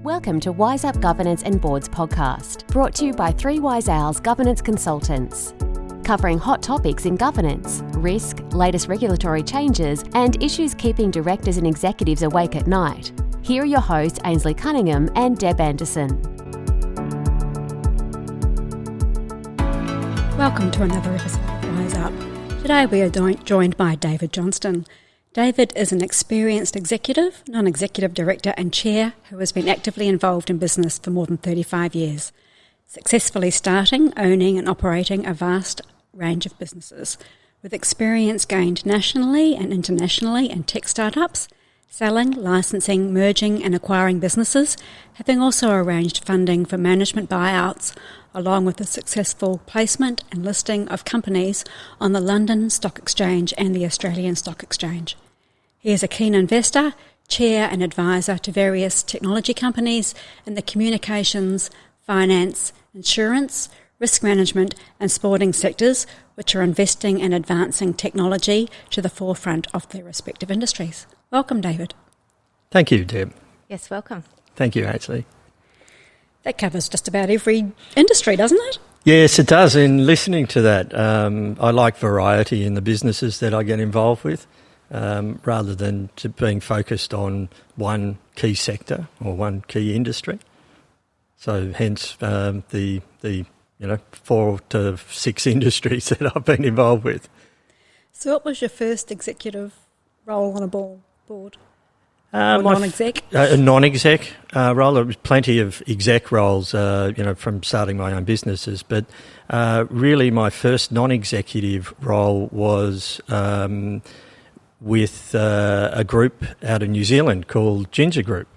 Welcome to Wise Up Governance and Boards podcast, brought to you by 3 Wise Owls Governance Consultants. Covering hot topics in governance, risk, latest regulatory changes, and issues keeping directors and executives awake at night. Here are your hosts, Ainslie Cunningham and Deb Anderson. Welcome to another episode of Wise Up. Today we are joined by David Johnstone. David is an experienced executive, non-executive director and chair who has been actively involved in business for more than 35 years, successfully starting, owning and operating a vast range of businesses, with experience gained nationally and internationally in tech startups, selling, licensing, merging and acquiring businesses, having also arranged funding for management buyouts, along with the successful placement and listing of companies on the London Stock Exchange and the Australian Stock Exchange. He is a keen investor, chair and advisor to various technology companies in the communications, finance, insurance, risk management and sporting sectors, which are investing and advancing technology to the forefront of their respective industries. Welcome, David. Thank you, Deb. Yes, welcome. Thank you, Ainslie. That covers just about every industry, doesn't it? Yes, it does. In listening to that, I like variety in the businesses that I get involved with, rather than being focused on one key sector or one key industry. So hence the 4 to 6 industries that I've been involved with. So what was your first executive role on a board? My non-exec? A non-exec role. There was plenty of exec roles, from starting my own businesses. But really my first non-executive role was with a group out of New Zealand called Ginger Group,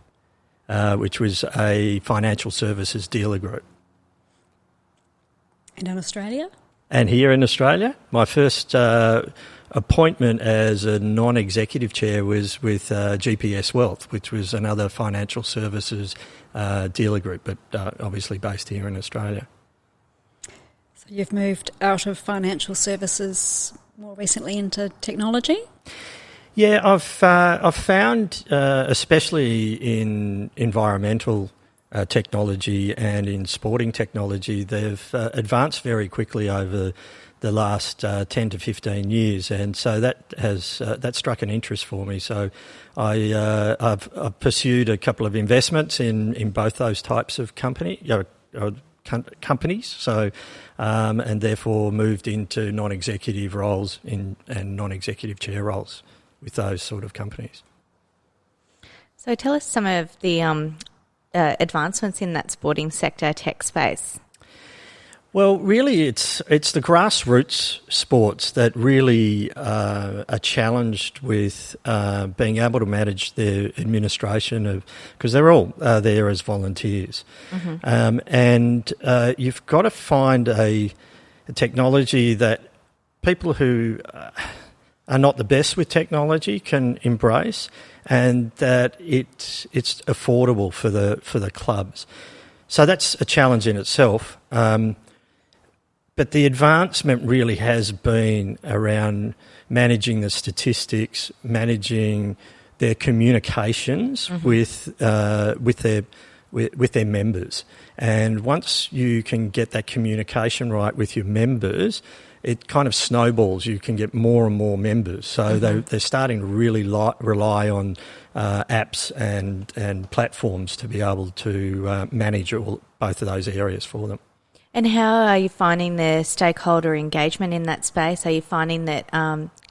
which was a financial services dealer group. And in Australia? And here in Australia, my first appointment as a non-executive chair was with GPS Wealth, which was another financial services dealer group, but obviously based here in Australia. So you've moved out of financial services more recently into technology? Yeah, I've found, especially in environmental technology and in sporting technology, they've advanced very quickly over the last 10 to 15 years, and so that struck an interest for me. So I've pursued a couple of investments in both those types of companies. So and therefore moved into non-executive roles and non-executive chair roles with those sort of companies. So tell us some of the advancements in that sporting sector tech space. Well, really, it's the grassroots sports that really are challenged with being able to manage their administration because they're all there as volunteers, and you've got to find a technology that people who are not the best with technology can embrace, and that it's affordable for the clubs. So that's a challenge in itself. But the advancement really has been around managing the statistics, managing their communications with their members. And once you can get that communication right with your members, it kind of snowballs. You can get more and more members. So they're starting to really rely on apps and platforms to be able to manage both of those areas for them. And how are you finding the stakeholder engagement in that space? Are you finding that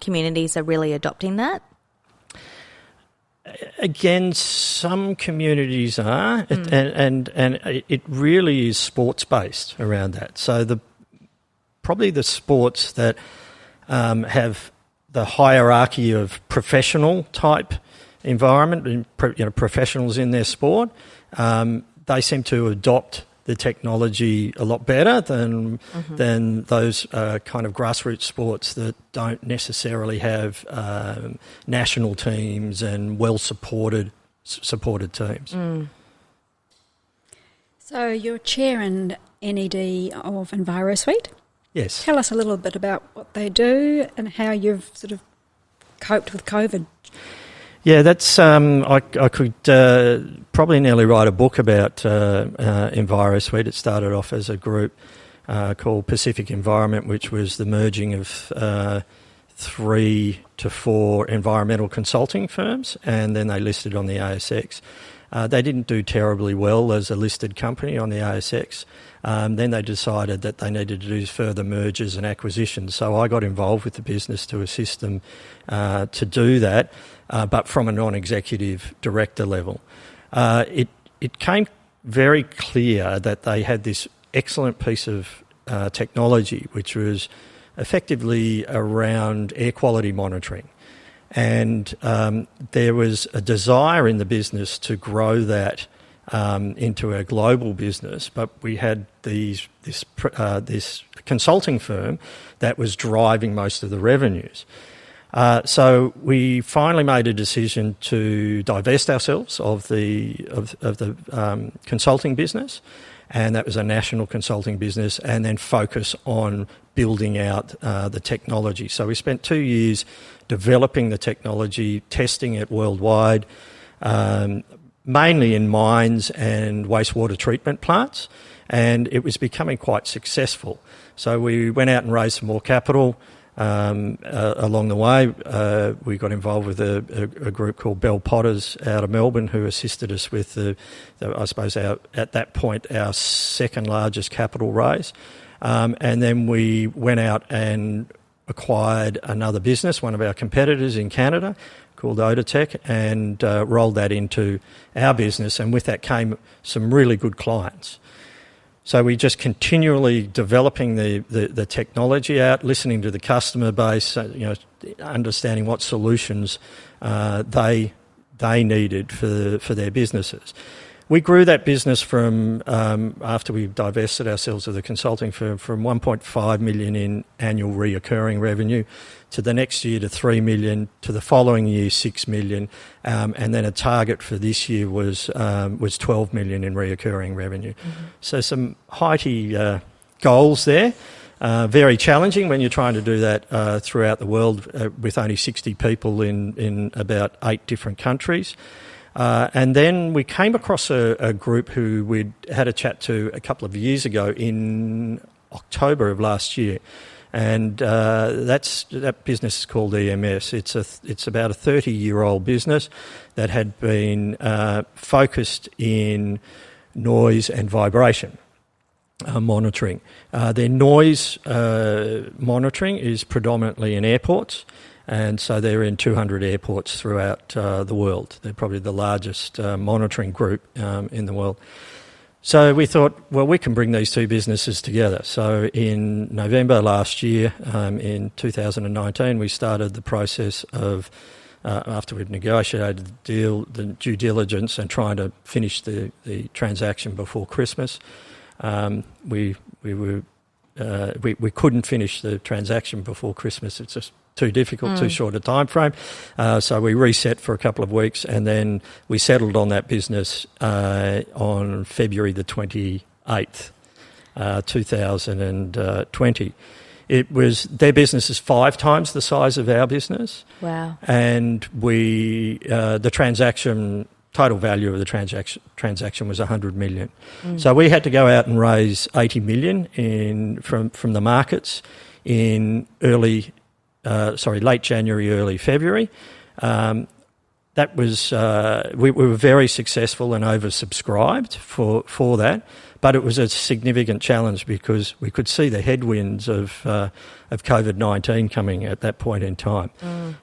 communities are really adopting that? Again, some communities are, and it really is sports-based around that. So probably the sports that have the hierarchy of professional type environment, professionals in their sport, they seem to adopt the technology a lot better than those kind of grassroots sports that don't necessarily have national teams and well-supported teams. So you're chair and NED of Envirosuite. Yes. Tell us a little bit about what they do and how you've sort of coped with COVID. Yeah, that's I could probably nearly write a book about Envirosuite. It started off as a group called Pacific Environment, which was the merging of 3 to 4 environmental consulting firms, and then they listed on the ASX. They didn't do terribly well as a listed company on the ASX. Then they decided that they needed to do further mergers and acquisitions. So I got involved with the business to assist them to do that, but from a non-executive director level. It came very clear that they had this excellent piece of technology, which was effectively around air quality monitoring. And there was a desire in the business to grow that into a global business, but we had this consulting firm that was driving most of the revenues. So we finally made a decision to divest ourselves of the consulting business, and that was a national consulting business, and then focus on building out the technology. So we spent 2 years developing the technology, testing it worldwide, mainly in mines and wastewater treatment plants, and it was becoming quite successful. So we went out and raised some more capital. Along the way, we got involved with a group called Bell Potters out of Melbourne, who assisted us with I suppose at that point our second largest capital raise. And then we went out and acquired another business, one of our competitors in Canada, called Odotech, and rolled that into our business. And with that came some really good clients. So we just continually developing the technology out, listening to the customer base, understanding what solutions they needed for their businesses. We grew that business from, after we divested ourselves of the consulting firm, from 1.5 million in annual reoccurring revenue to the next year to 3 million, to the following year 6 million, and then a target for this year was 12 million in reoccurring revenue. Mm-hmm. So some heighty goals there. Very challenging when you're trying to do that throughout the world with only 60 people in about 8 different countries. And then we came across a group who we'd had a chat to a couple of years ago in October of last year. And that business is called EMS. It's about a 30-year-old business that had been focused in noise and vibration monitoring. Their noise monitoring is predominantly in airports, and so they're in 200 airports throughout the world. They're probably the largest monitoring group in the world. So we thought, well, we can bring these two businesses together. So in November last year, in 2019, we started the process of, after we'd negotiated the deal, the due diligence and trying to finish the transaction before Christmas. We couldn't finish the transaction before Christmas. It's just too difficult, too short a time frame. So we reset for a couple of weeks, and then we settled on that business on February the 28th, 2020. Their business is 5 times the size of our business. Wow. And the total value of the transaction was 100 million. So we had to go out and raise 80 million from the markets in late January, early February. That was we were very successful and oversubscribed for that, but it was a significant challenge because we could see the headwinds of COVID-19 coming at that point in time.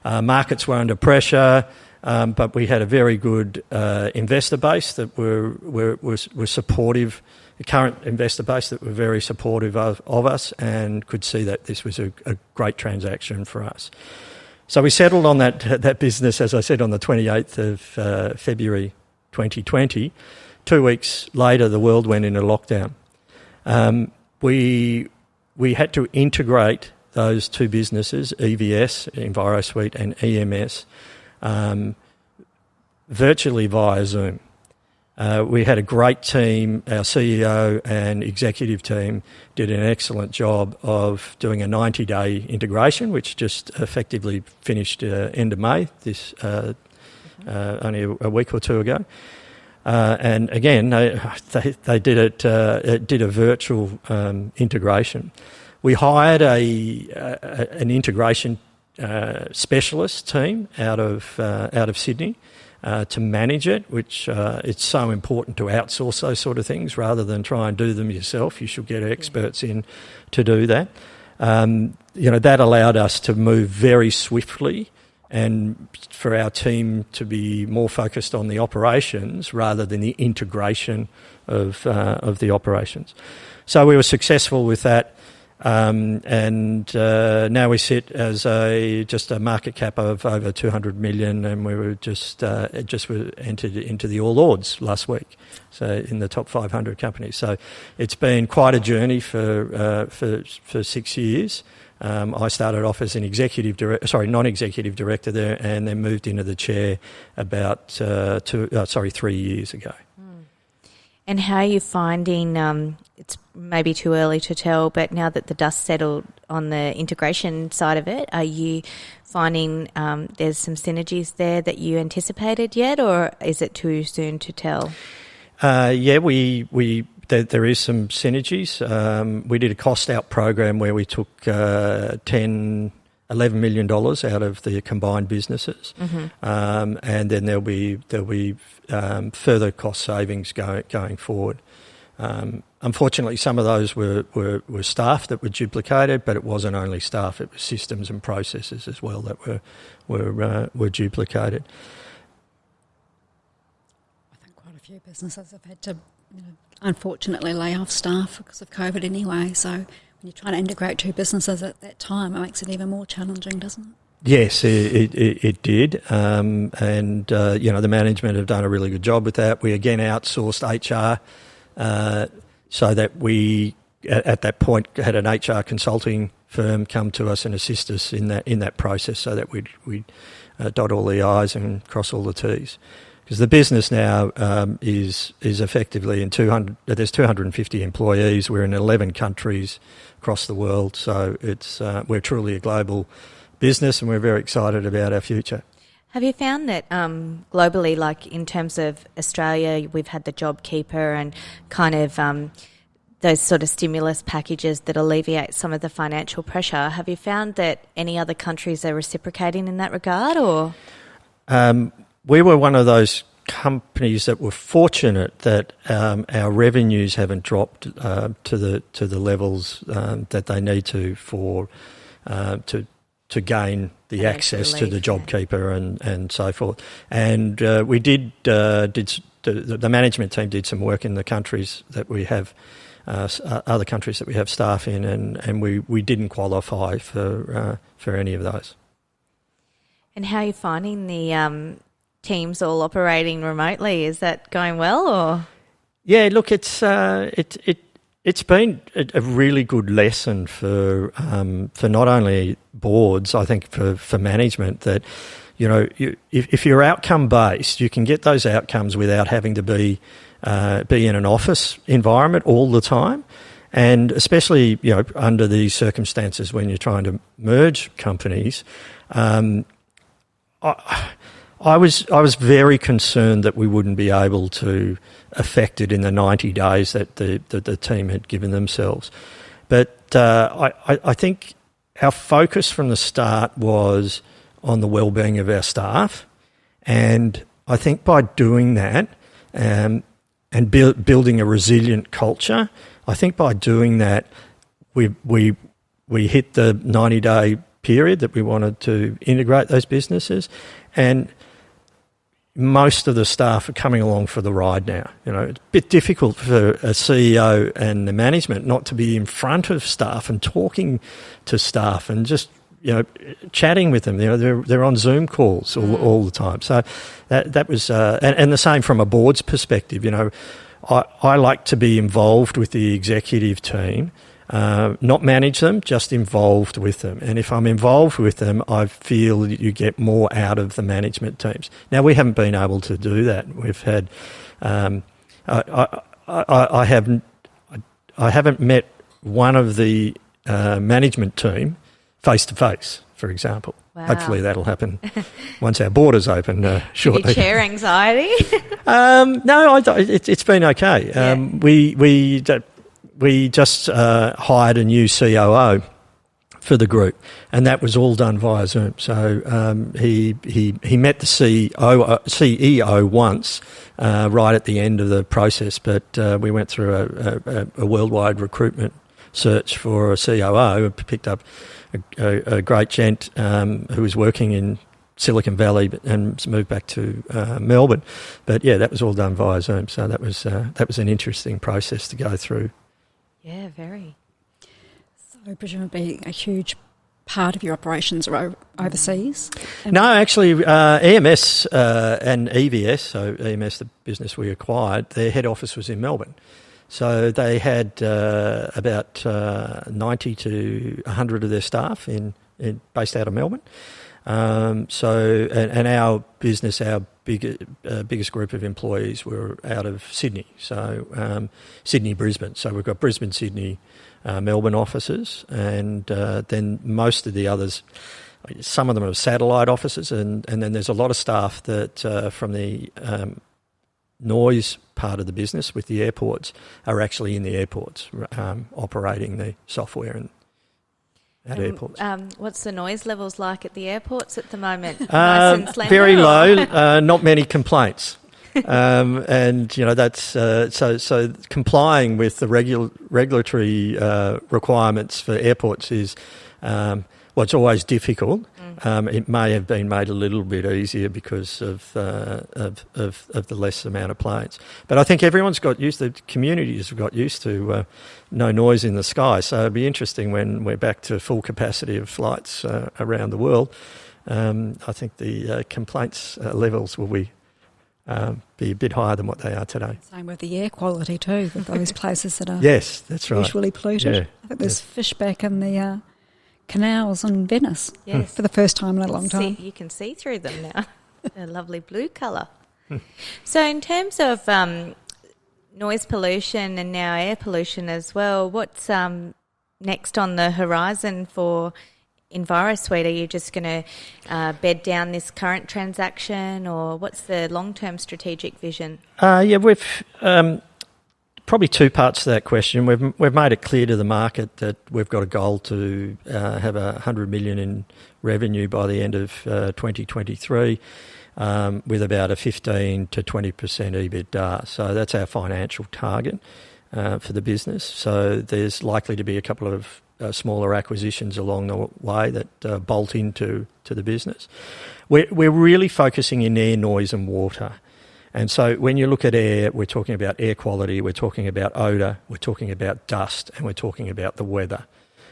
Markets were under pressure, but we had a very good investor base that were supportive. The current investor base that were very supportive of us and could see that this was a great transaction for us. So we settled on that business, as I said, on the 28th of February 2020. 2 weeks later, the world went into lockdown. We had to integrate those two businesses, EVS, Envirosuite, and EMS, virtually via Zoom. We had a great team. Our CEO and executive team did an excellent job of doing a 90-day integration, which just effectively finished end of May only a week or two ago. And again, they did did a virtual integration. We hired an integration specialist team out of Sydney to manage it, which it's so important to outsource those sort of things rather than try and do them yourself. You should get experts in to do that. That allowed us to move very swiftly and for our team to be more focused on the operations rather than the integration of the operations. So we were successful with that. And now we sit as just a market cap of over 200 million, and we were just were entered into the All Ords last week, so in the top 500 companies. So it's been quite a journey for 6 years. I started off as an non-executive director there, and then moved into the chair about 3 years ago. And how are you finding, it's maybe too early to tell, but now that the dust settled on the integration side of it, are you finding there's some synergies there that you anticipated yet, or is it too soon to tell? There is some synergies. We did a cost out program where we took $11 million out of the combined businesses, and then there'll be further cost savings going forward. Unfortunately, some of those were staff that were duplicated, but it wasn't only staff; it was systems and processes as well that were duplicated. I think quite a few businesses have had to, unfortunately, lay off staff because of COVID anyway. So when you're trying to integrate two businesses at that time, it makes it even more challenging, doesn't it? Yes, it did. The management have done a really good job with that. We again outsourced HR so that we, at that point, had an HR consulting firm come to us and assist us in that process so that we'd dot all the I's and cross all the T's. Because the business now is effectively in 200. There's 250 employees. We're in 11 countries across the world, so we're truly a global business, and we're very excited about our future. Have you found that globally, like in terms of Australia, we've had the JobKeeper and kind of those sort of stimulus packages that alleviate some of the financial pressure. Have you found that any other countries are reciprocating in that regard, or? We were one of those companies that were fortunate that our revenues haven't dropped to the levels that they need to gain the access to the JobKeeper and so forth. And we did the management team did some work in the countries that we have, other countries that we have staff in, and we didn't qualify for any of those. And how are you finding the teams all operating remotely? Is that going well, or? Yeah, look, it's been a really good lesson for not only boards, I think for management, that if you're outcome based, you can get those outcomes without having to be in an office environment all the time, and especially under these circumstances when you're trying to merge companies. I was very concerned that we wouldn't be able to affect it in the 90 days that the team had given themselves. But I think our focus from the start was on the well-being of our staff, and I think by doing that and building a resilient culture, I think by doing that we hit the 90-day period that we wanted to integrate those businesses, and most of the staff are coming along for the ride now. It's a bit difficult for a CEO and the management not to be in front of staff and talking to staff and just chatting with them. They're on Zoom calls all the time. So that was and the same from a board's perspective. I like to be involved with the executive team. Not manage them, just involved with them. And if I'm involved with them, I feel that you get more out of the management teams. Now, we haven't been able to do that. We've had, I haven't met one of the management team face to face, for example. Wow. Hopefully that'll happen once our borders open shortly. Did you share anxiety? No, it's been okay. Yeah. We just hired a new COO for the group, and that was all done via Zoom. So he met the CEO once right at the end of the process, but we went through a worldwide recruitment search for a COO. Picked up a great gent who was working in Silicon Valley and moved back to Melbourne. But yeah, that was all done via Zoom. So that was an interesting process to go through. Yeah, very. So presumably a huge part of your operations are overseas? No, actually, EMS and EVS, so EMS, the business we acquired, their head office was in Melbourne. So they had about 90 to 100 of their staff based out of Melbourne. And our business, our biggest group of employees were out of Sydney, so Sydney, Brisbane. So we've got Brisbane, Sydney, Melbourne offices, and then most of the others, some of them are satellite offices, and then there's a lot of staff that from the noise part of the business with the airports are actually in the airports operating the software at airports. What's the noise levels like at the airports at the moment? Nice and slender, very low, not many complaints. And that's so complying with the regulatory requirements for airports is it's always difficult. It may have been made a little bit easier because of the less amount of planes. But I think everyone's got used. The communities have got used to no noise in the sky. So it'll be interesting when we're back to full capacity of flights around the world. I think the complaints levels will be a bit higher than what they are today. Same with the air quality too, with those places that are yes, that's right. usually polluted. Yeah. I think there's fish back in the canals in Venice Yes. for the first time in a long time. You can see through them now. A lovely blue colour. So in terms of noise pollution and now air pollution as well, what's next on the horizon for Envirosuite? Are you just going to bed down this current transaction, or what's the long-term strategic vision? We've probably two parts to that question. We've made it clear to the market that we've got a goal to have 100 million in revenue by the end of 2023, with about a 15 to 20% EBITDA. So that's our financial target for the business. So there's likely to be a couple of smaller acquisitions along the way that bolt into the business. We're really focusing in air, noise and water. And so when you look at air, we're talking about air quality, we're talking about odour, we're talking about dust, and we're talking about the weather.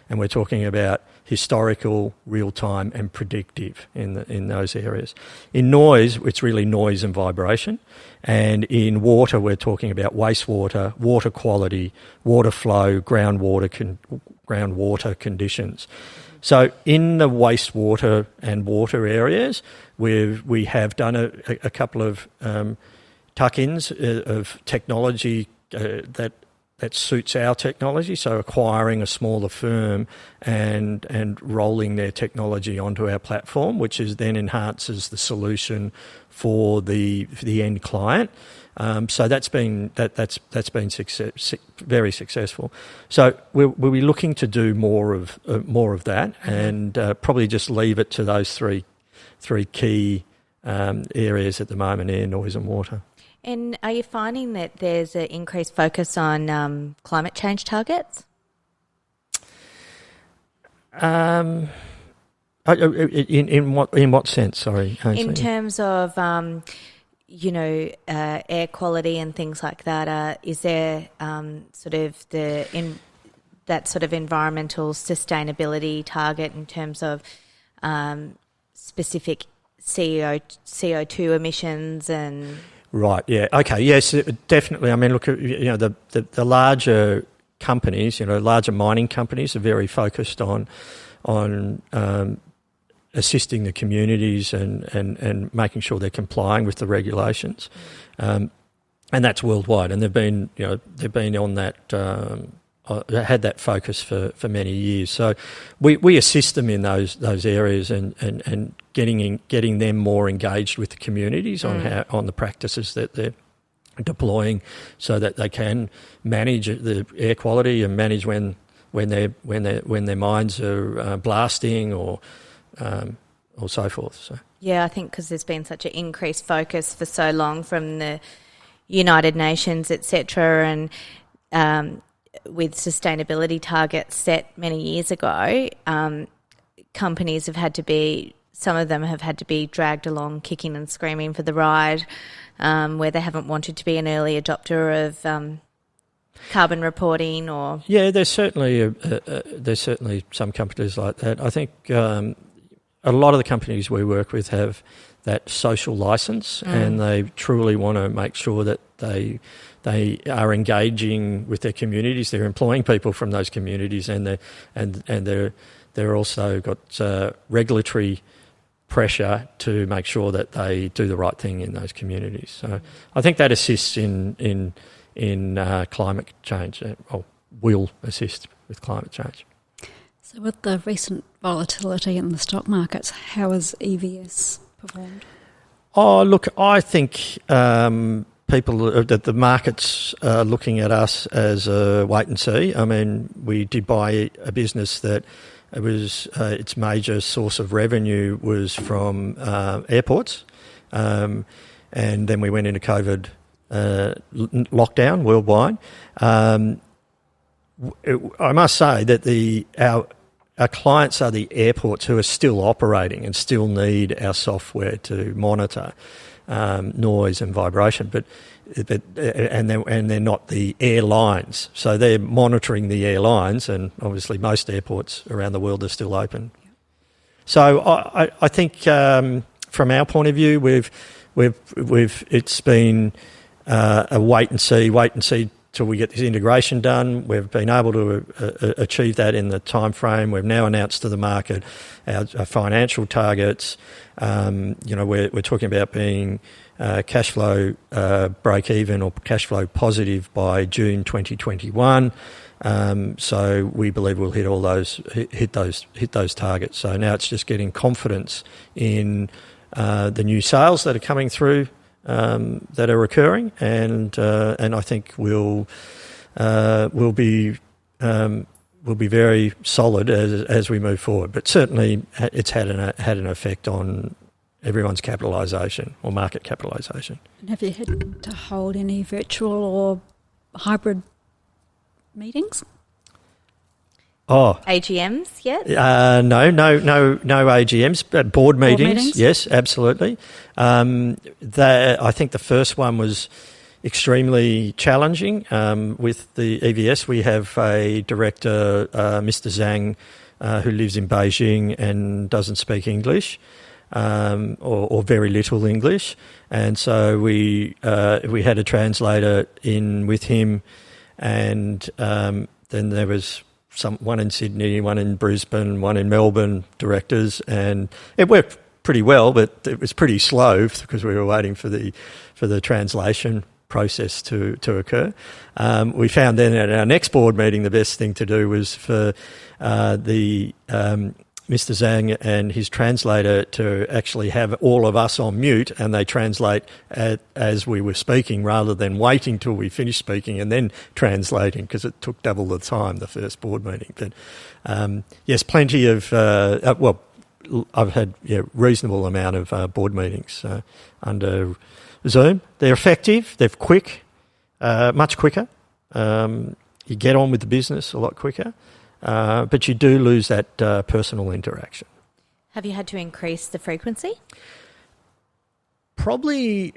And we're talking about historical, real-time and predictive in those areas. In noise, it's really noise and vibration. And in water, we're talking about wastewater, water quality, water flow, groundwater conditions. So in the wastewater and water areas, we have done a couple of tuck-ins of technology that suits our technology. So acquiring a smaller firm and rolling their technology onto our platform, which then enhances the solution for the end client. So that's been very successful. So we'll be looking to do more of that, and probably just leave it to those three key areas at the moment: air, noise, and water. And are you finding that there's an increased focus on climate change targets? In what sense? Sorry, Ainslie. In terms of air quality and things like that, is there that sort of environmental sustainability target in terms of specific CO2 emissions and? Right. Yeah. Okay. Yes. Definitely. I mean, look at the larger companies. Larger mining companies are very focused on assisting the communities and making sure they're complying with the regulations, and that's worldwide. And they've been on had that focus for many years. So we assist them in those areas and getting them more engaged with the communities on the practices that they're deploying, so that they can manage the air quality and manage when their mines are blasting or so forth. So. Yeah, I think because there's been such an increased focus for so long from the United Nations, etc., and with sustainability targets set many years ago, companies have had to be, some of them have had to be dragged along kicking and screaming for the ride, where they haven't wanted to be an early adopter of carbon reporting or... Yeah, there's certainly some companies like that. I think a lot of the companies we work with have that social license, and they truly want to make sure that they are engaging with their communities. They're employing people from those communities, and they're also got regulatory pressure to make sure that they do the right thing in those communities. So I think that assists in climate change, or will assist with climate change. So with the recent volatility in the stock markets, how has EVS performed? Oh, look, I think that the markets are looking at us as a wait and see. I mean, we did buy a business that it was its major source of revenue was from airports, and then we went into COVID lockdown worldwide. I must say that our clients are the airports who are still operating and still need our software to monitor noise and vibration, but they're not the airlines. So they're monitoring the airlines, and obviously most airports around the world are still open. So I think from our point of view, it's been a wait and see till we get this integration done. We've been able to achieve that in the time frame. We've now announced to the market our financial targets. We're talking about being cash flow break even or cash flow positive by June 2021. So we believe we'll hit those targets. So now it's just getting confidence in the new sales that are coming through, that are occurring, and I think we'll be very solid as we move forward. But certainly, it's had an effect on everyone's capitalisation or market capitalisation. And have you had to hold any virtual or hybrid meetings? Oh, AGMs yet? No AGMs, but board meetings. Yes, absolutely. I think the first one was extremely challenging. With the EVS, we have a director, Mr. Zhang, who lives in Beijing and doesn't speak English, or very little English, and so we had a translator in with him, and then there was one in Sydney, one in Brisbane, one in Melbourne, directors, and it worked pretty well, but it was pretty slow because we were waiting for the translation process to occur. We found then at our next board meeting the best thing to do was for Mr. Zhang and his translator to actually have all of us on mute, and they translate as we were speaking rather than waiting till we finished speaking and then translating, because it took double the time, the first board meeting. But yes, plenty of, I've had reasonable amount of board meetings under Zoom. They're effective, they're quick, much quicker. You get on with the business a lot quicker. But you do lose that personal interaction. Have you had to increase the frequency? Probably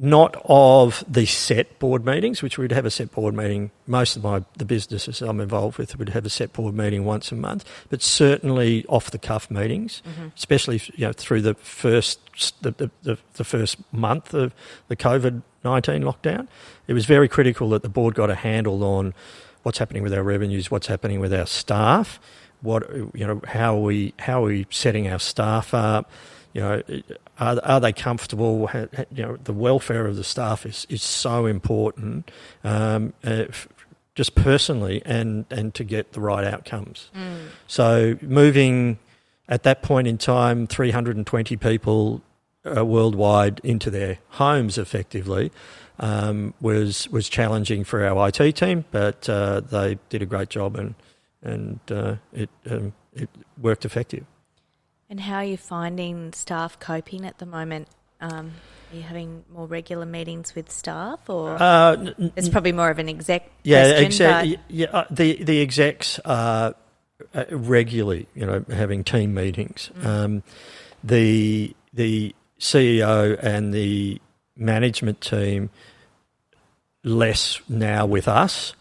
not of the set board meetings, which we'd have a set board meeting. Most of the businesses I'm involved with would have a set board meeting once a month, but certainly off-the-cuff meetings, especially through the first month of the COVID-19 lockdown. It was very critical that the board got a handle on what's happening with our revenues, what's happening with our staff, how are we setting our staff up? Are they comfortable? The welfare of the staff is so important. just personally, and to get the right outcomes. So moving at that point in time 320 people worldwide into their homes effectively was challenging for our IT team, but they did a great job, and it worked effective. And how are you finding staff coping at the moment? Are you having more regular meetings with staff, or it's probably more of an exec question? The execs are regularly, having team meetings. The CEO and the management team less now with us.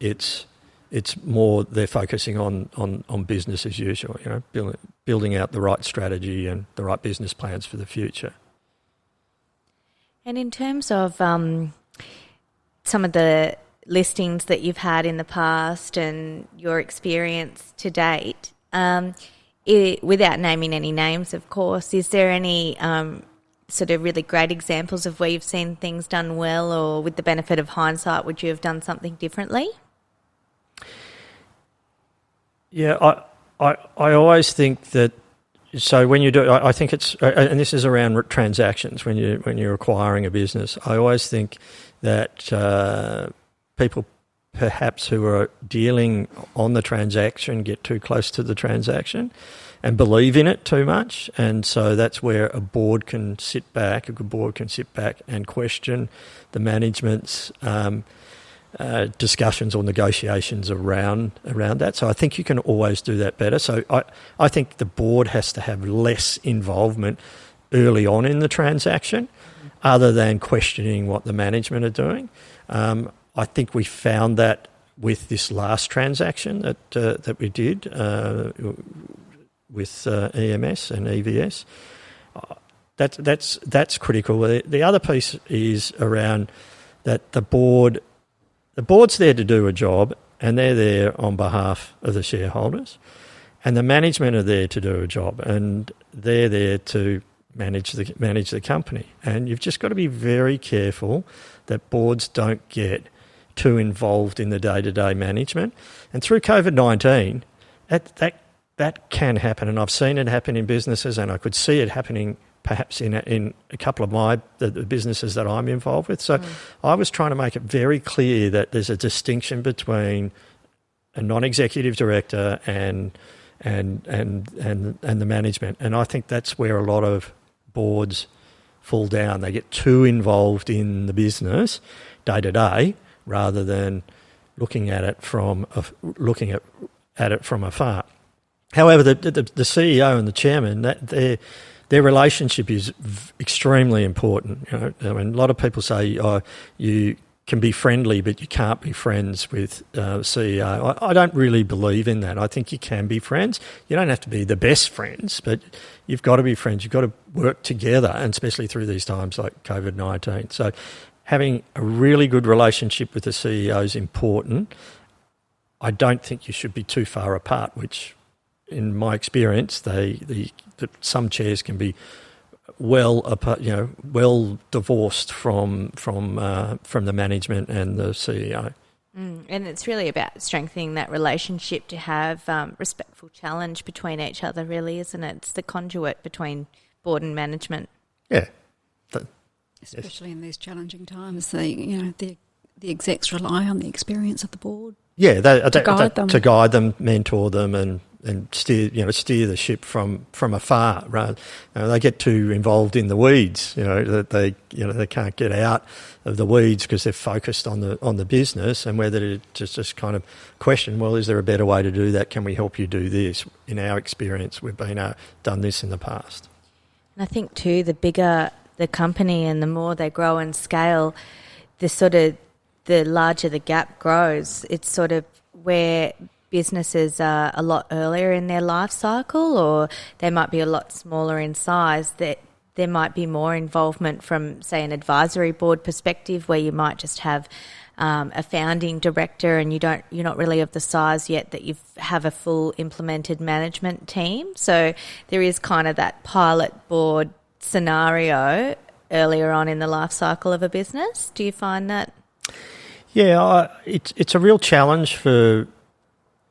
It's more they're focusing on business as usual, building out the right strategy and the right business plans for the future. And in terms of some of the listings that you've had in the past and your experience to date, without naming any names, of course, is there any sort of really great examples of where you've seen things done well, or with the benefit of hindsight, would you have done something differently? Yeah, I always think that. So when you do, I think it's, and this is around transactions. When you're acquiring a business, I always think that people perhaps who are dealing on the transaction get too close to the transaction and believe in it too much, and so that's where a good board can sit back and question the management's discussions or negotiations around that. So I think you can always do that better. So I think the board has to have less involvement early on in the transaction, other than questioning what the management are doing. I think we found that with this last transaction that we did with EMS and EVS. That's critical. The other piece is around that the board's there to do a job, and they're there on behalf of the shareholders, and the management are there to do a job, and they're there to manage the company. And you've just got to be very careful that boards don't get too involved in the day-to-day management. And through COVID-19, that can happen, and I've seen it happen in businesses, and I could see it happening perhaps in a couple of the businesses that I'm involved with. So I was trying to make it very clear that there's a distinction between a non-executive director and the management. And I think that's where a lot of boards fall down. They get too involved in the business day to day rather than looking at it from afar. However, the CEO and the chairman, their relationship is extremely important. I mean, a lot of people say, you can be friendly, but you can't be friends with CEO. I don't really believe in that. I think you can be friends. You don't have to be the best friends, but you've got to be friends. You've got to work together, and especially through these times like COVID-19. So having a really good relationship with the CEO is important. I don't think you should be too far apart, which in my experience, some chairs can be well divorced from the management and the CEO. And it's really about strengthening that relationship to have respectful challenge between each other, really, isn't it? It's the conduit between board and management. Yeah. Especially in these challenging times, the execs rely on the experience of the board. Yeah, to guide them, mentor them, and steer the ship from afar. Right? They get too involved in the weeds. That they can't get out of the weeds because they're focused on the business, and whether to just kind of question, well, is there a better way to do that? Can we help you do this? In our experience, we've done this in the past. And I think too, the bigger the company and the more they grow and scale, the larger the gap grows. It's sort of where businesses are a lot earlier in their life cycle, or they might be a lot smaller in size, that there might be more involvement from, say, an advisory board perspective, where you might just have a founding director and you're not really of the size yet that you have a full implemented management team. So there is kind of that pilot board scenario earlier on in the life cycle of a business. Do you find that? Yeah, it's a real challenge for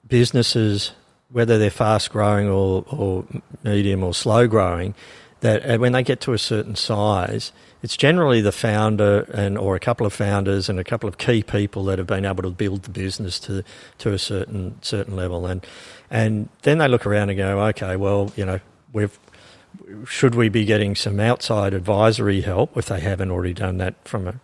businesses, whether they're fast growing or medium or slow growing, that when they get to a certain size, it's generally the founder or a couple of founders and a couple of key people that have been able to build the business to a certain level, and then they look around and go, okay, well, should we be getting some outside advisory help if they haven't already done that from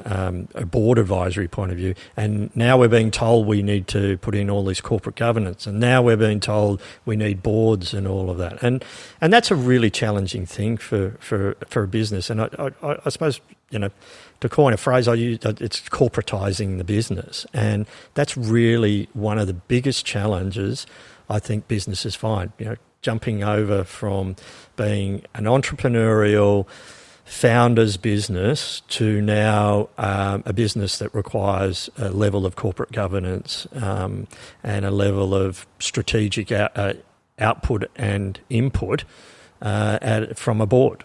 a board advisory point of view? And now we're being told we need to put in all this corporate governance, and now we're being told we need boards and all of that. And that's a really challenging thing for a business. And I suppose, to coin a phrase I use, it's corporatising the business. And that's really one of the biggest challenges I think businesses find, jumping over from being an entrepreneurial founder's business to now a business that requires a level of corporate governance and a level of strategic output and input from a board.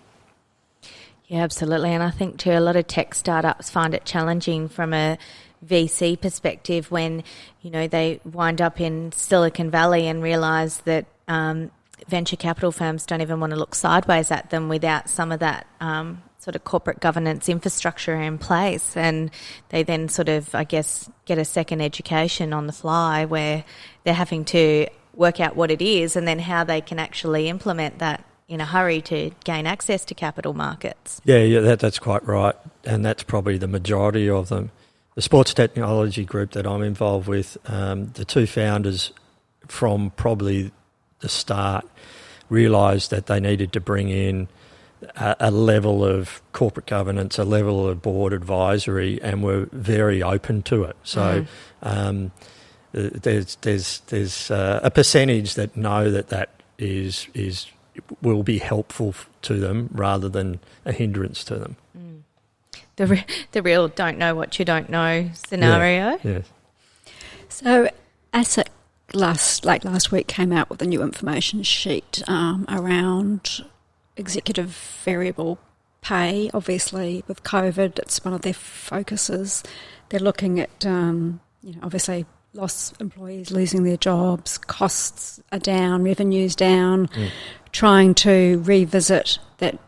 Yeah, absolutely. And I think too, a lot of tech startups find it challenging from a VC perspective when, they wind up in Silicon Valley and realise that venture capital firms don't even want to look sideways at them without some of that sort of corporate governance infrastructure in place. And they then sort of, I guess, get a second education on the fly where they're having to work out what it is and then how they can actually implement that in a hurry to gain access to capital markets. Yeah, that's quite right. And that's probably the majority of them. The sports technology group that I'm involved with, the two founders from probably the start realised that they needed to bring in a level of corporate governance, a level of board advisory, and were very open to it. So there's a percentage that know that will be helpful to them rather than a hindrance to them. The real don't know what you don't know scenario. Yeah. So ASIC last week came out with a new information sheet around executive variable pay. Obviously, with COVID, it's one of their focuses. They're looking at, obviously lost employees losing their jobs, costs are down, revenue's down, trying to revisit that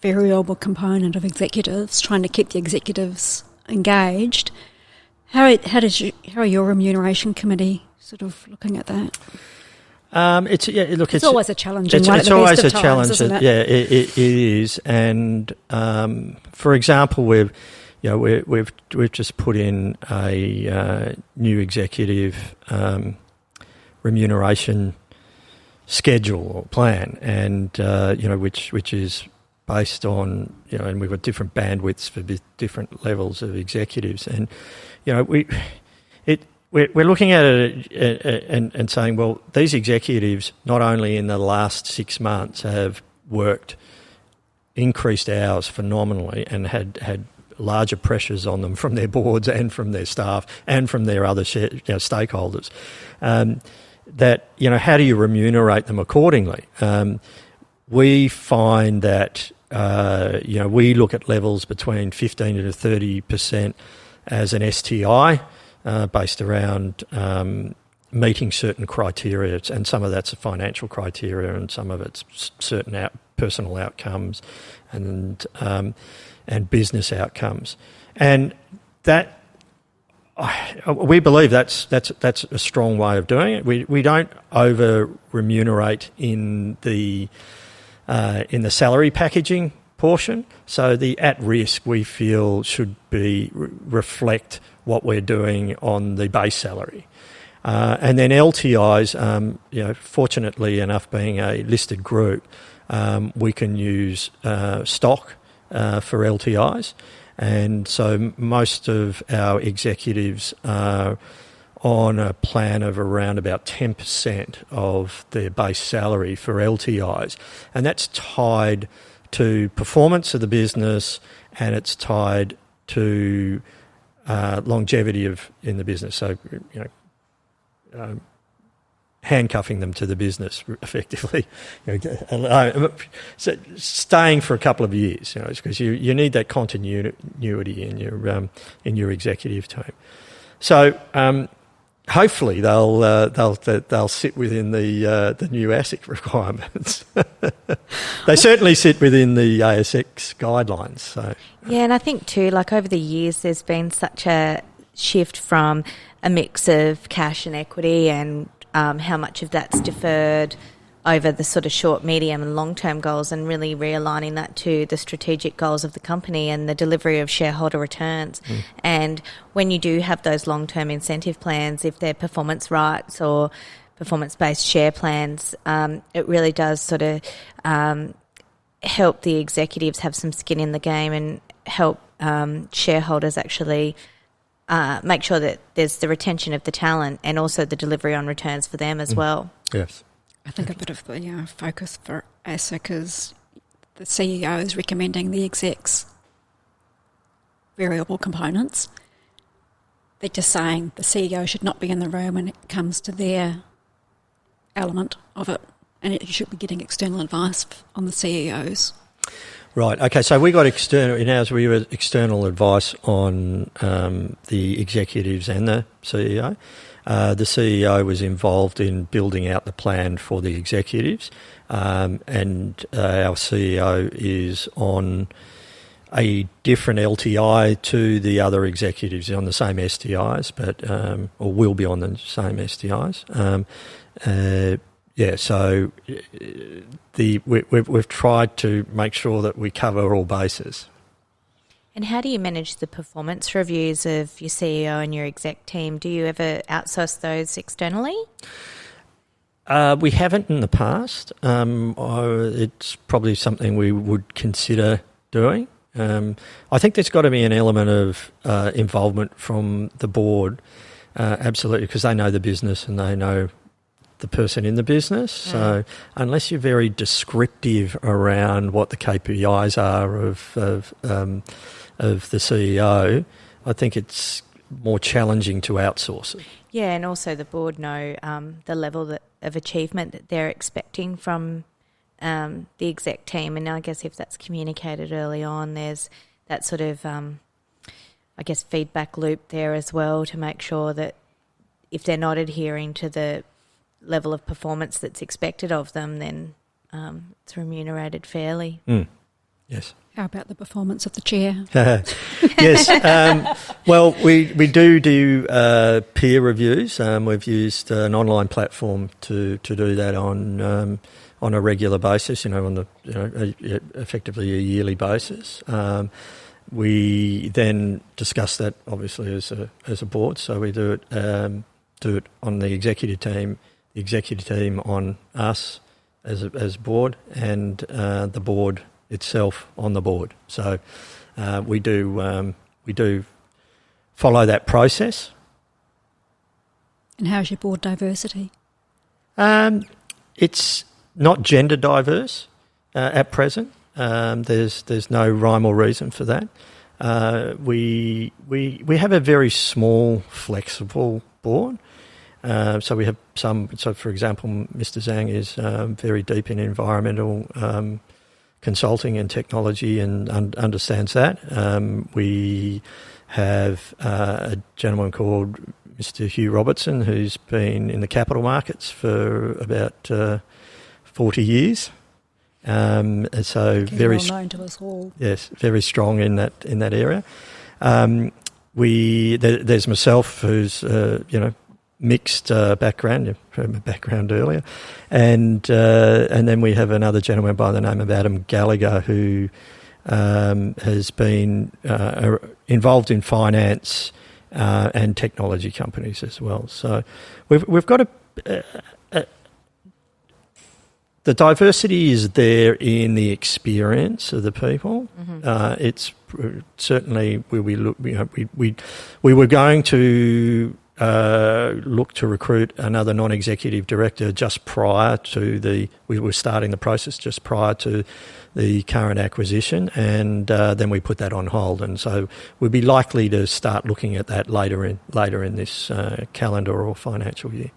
variable component of executives, trying to keep the executives engaged. How are your remuneration committee sort of looking at that? It's always a challenging one. It's always a times, challenge. Isn't it? Yeah, it is. And for example, we've just put in a new executive remuneration schedule or plan, and which is based on and we've got different bandwidths for different levels of executives, and we're looking at it and saying, well, these executives not only in the last 6 months have worked increased hours phenomenally and had larger pressures on them from their boards and from their staff and from their other stakeholders. That how do you remunerate them accordingly? We find that we look at levels between 15 to 30% as an STI based around meeting certain criteria, and some of that's a financial criteria, and some of it's certain personal outcomes and business outcomes, and that we believe that's a strong way of doing it. We don't over remunerate in the salary packaging portion. So the at risk we feel should be reflect what we're doing on the base salary. And then LTIs, fortunately enough, being a listed group, we can use stock for LTIs. And so most of our executives are on a plan of around about 10% of their base salary for LTIs. And that's tied to performance of the business, and it's tied to longevity in the business. So, handcuffing them to the business effectively, so staying for a couple of years, because you need that continuity in your executive team. So hopefully they'll sit within the new ASIC requirements. They certainly sit within the ASX guidelines. So yeah, and I think too, like over the years, there's been such a shift from a mix of cash and equity, and how much of that's deferred over the sort of short, medium and long-term goals, and really realigning that to the strategic goals of the company and the delivery of shareholder returns. And when you do have those long-term incentive plans, if they're performance rights or performance-based share plans, it really does sort of help the executives have some skin in the game and help shareholders actually make sure that there's the retention of the talent and also the delivery on returns for them as well. Yes. I think a bit of the focus for ASIC is the CEO is recommending the execs variable components. They're just saying the CEO should not be in the room when it comes to their element of it, and it should be getting external advice on the CEOs. Right. Okay. So we got external advice on the executives and the CEO. The CEO was involved in building out the plan for the executives, and our CEO is on a different LTI to the other executives. He's on the same STIs, but or will be on the same STIs. So we've tried to make sure that we cover all bases. And how do you manage the performance reviews of your CEO and your exec team? Do you ever outsource those externally? We haven't in the past. It's probably something we would consider doing. I think there's got to be an element of involvement from the board, absolutely, because they know the business and they know the person in the business. So unless you're very descriptive around what the KPIs are of the CEO, I think it's more challenging to outsource it. Yeah, and also the board know the level of achievement that they're expecting from the exec team, and I guess if that's communicated early on, there's that sort of, feedback loop there as well to make sure that if they're not adhering to the level of performance that's expected of them, then it's remunerated fairly. Yes. How about the performance of the chair? Yes. Well, we do peer reviews. We've used an online platform to do that on a regular basis. Effectively a yearly basis. We then discuss that obviously as a board. So we do it on the executive team on us as a board, and the board itself on the board. So we do follow that process. And how's your board diversity? It's not gender diverse at present. There's no rhyme or reason for that. We have a very small, flexible board. So we have some. So, for example, Mr. Zhang is very deep in environmental consulting and technology and understands that. We have a gentleman called Mr. Hugh Robertson, who's been in the capital markets for about 40 years. So very well known to us all. Yes, very strong in that area. There's myself, who's mixed background. You heard my background earlier, and then we have another gentleman by the name of Adam Gallagher, who has been involved in finance and technology companies as well. So we've got the diversity is there in the experience of the people. Mm-hmm. It's certainly where we look. We were going to look to recruit another non-executive director just prior to we were starting the process just prior to the current acquisition, and then we put that on hold. And so we'd be likely to start looking at that later in this calendar or financial year.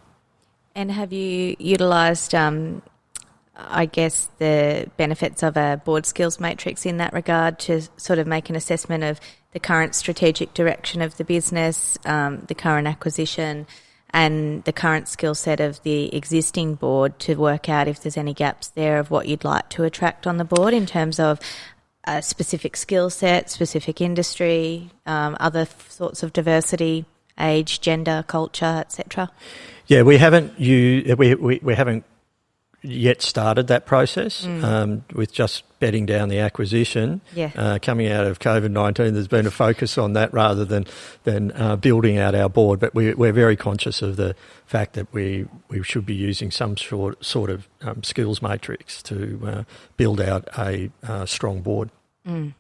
And have you utilised, I guess, the benefits of a board skills matrix in that regard to sort of make an assessment of the current strategic direction of the business, the current acquisition, and the current skill set of the existing board to work out if there's any gaps there of what you'd like to attract on the board in terms of a specific skill set, specific industry, other sorts of diversity, age, gender, culture, etc.? Yeah, we haven't yet started that process with just bedding down the acquisition. Yeah. Coming out of COVID-19, there's been a focus on that rather than building out our board. But we're very conscious of the fact that we should be using some sort of skills matrix to build out a strong board. Mm.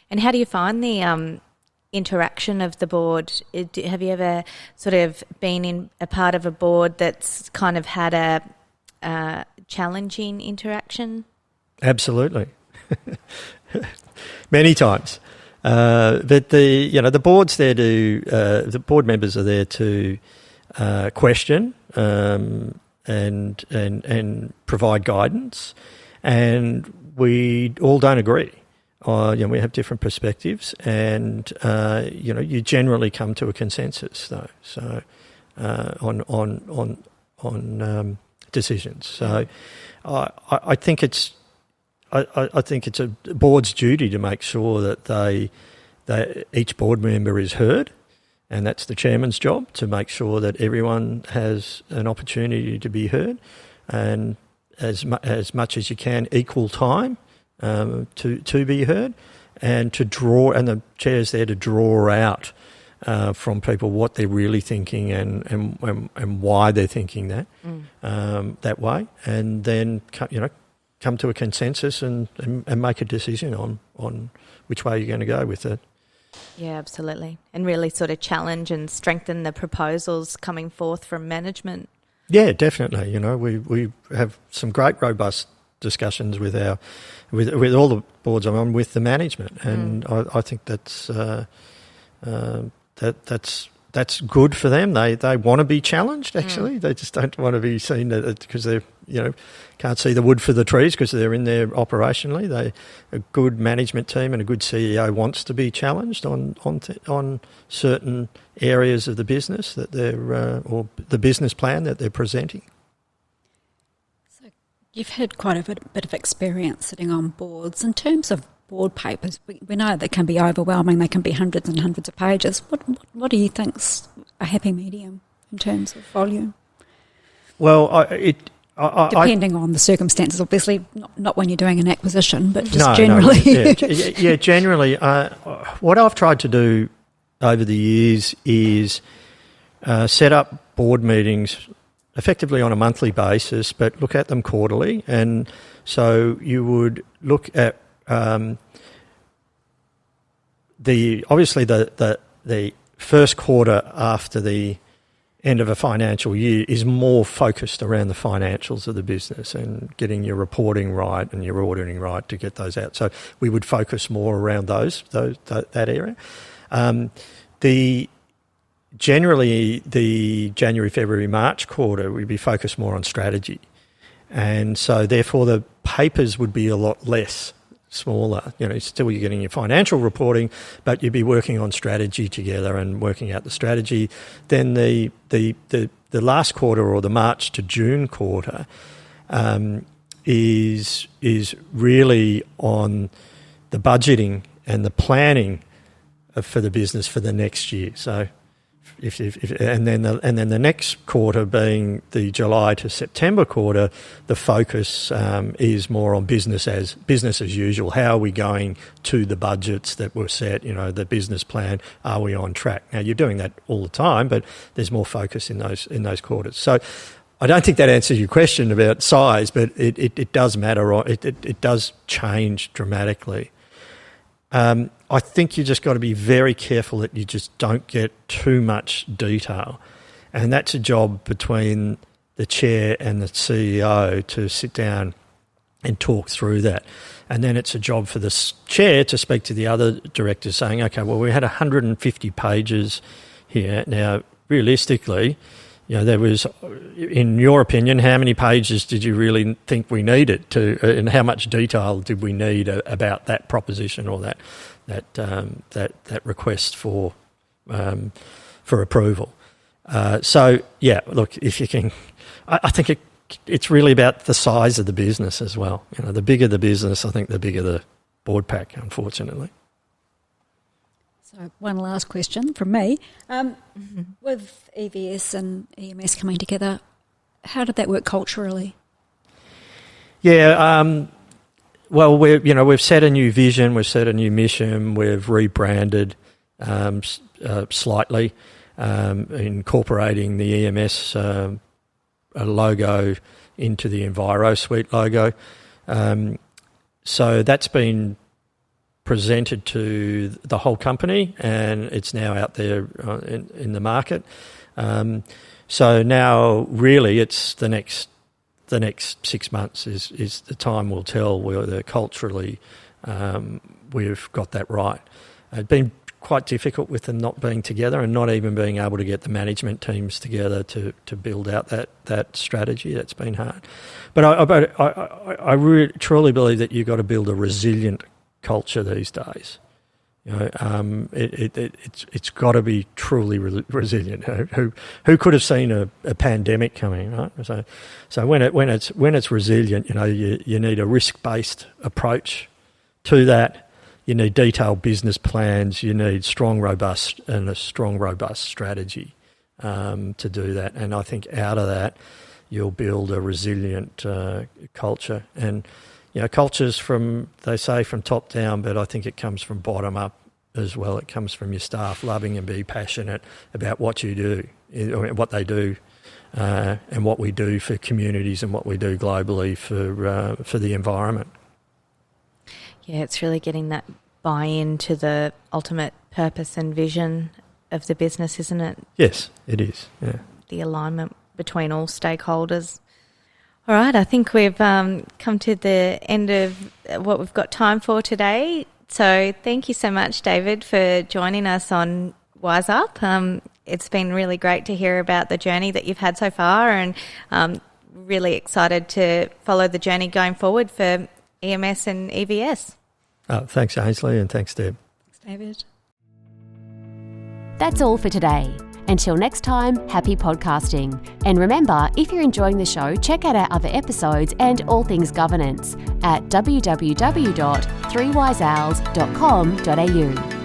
And how do you find the interaction of the board? Have you ever sort of been in a part of a board that's kind of had a challenging interaction? Absolutely. Many times. But the board's there to the board members are there to question and provide guidance, and we all don't agree. We have different perspectives, and you generally come to a consensus, though. So on decisions. So I think it's a board's duty to make sure that each board member is heard, and that's the chairman's job, to make sure that everyone has an opportunity to be heard, and as much as you can, equal time. To be heard, and the chair's there to draw out from people what they're really thinking and why they're thinking that way, and then come to a consensus and make a decision on which way you're going to go with it. Yeah, absolutely, and really sort of challenge and strengthen the proposals coming forth from management. Yeah, definitely. We have some great robust discussions with all the boards I'm on with the management, and I think that's good for them. They want to be challenged. Actually, they just don't want to be seen because they're can't see the wood for the trees because they're in there operationally. A good management team and a good CEO wants to be challenged on certain areas of the business that they're or the business plan that they're presenting. You've had quite a bit of experience sitting on boards. In terms of board papers, we know they can be overwhelming. They can be hundreds and hundreds of pages. What do you think's a happy medium in terms of volume? Well, depending on the circumstances, obviously, not when you're doing an acquisition, but just generally. Generally. What I've tried to do over the years is set up board meetings effectively on a monthly basis, but look at them quarterly. And so you would look at the first quarter after the end of a financial year is more focused around the financials of the business and getting your reporting right and your auditing right to get those out. So we would focus more around that area. Generally, the January, February, March quarter, we'd be focused more on strategy. And so, therefore, the papers would be a lot less, smaller. Still you're getting your financial reporting, but you'd be working on strategy together and working out the strategy. Then the last quarter, or the March to June quarter, is really on the budgeting and the planning for the business for the next year. So, and then the next quarter being the July to September quarter, the focus is more on business as usual. How are we going to the budgets that were set? The business plan. Are we on track? Now you're doing that all the time, but there's more focus in those quarters. So I don't think that answers your question about size, but it does matter. It does change dramatically. I think you just got to be very careful that you just don't get too much detail. And that's a job between the chair and the CEO to sit down and talk through that. And then it's a job for the chair to speak to the other directors saying, okay, well, we had 150 pages here. Now, realistically, there was, in your opinion, how many pages did you really think we needed to, and how much detail did we need about that proposition or that request for approval? Look, if you can, I think it's really about the size of the business as well. The bigger the business, I think the bigger the board pack, unfortunately. So one last question from me. With EVS and EMS coming together, how did that work culturally? Yeah, well, we've set a new vision, we've set a new mission, we've rebranded slightly, incorporating the EMS logo into the Envirosuite logo. So that's been presented to the whole company, and it's now out there in the market. So now, really, it's the next 6 months is the time will tell whether culturally we've got that right. It's been quite difficult with them not being together and not even being able to get the management teams together to build out that strategy. That's been hard. But I really, truly believe that you've got to build a resilient culture these days. It's got to be truly resilient. Who could have seen a pandemic coming, right? So when it's resilient, you need a risk-based approach to that. You need detailed business plans. You need a strong, robust strategy to do that. And I think out of that, you'll build a resilient culture. And culture's they say from top down, but I think it comes from bottom up as well. It comes from your staff loving and being passionate about what you do, what they do, and what we do for communities and what we do globally for the environment. Yeah, it's really getting that buy-in to the ultimate purpose and vision of the business, isn't it? Yes, it is. Yeah. The alignment between all stakeholders. All right, I think we've come to the end of what we've got time for today. So thank you so much, David, for joining us on Wise Up. It's been really great to hear about the journey that you've had so far, and really excited to follow the journey going forward for EMS and EVS. Thanks, Ainslie, and thanks, Deb. Thanks, David. That's all for today. Until next time, happy podcasting. And remember, if you're enjoying the show, check out our other episodes and all things governance at www.3wiseowls.com.au.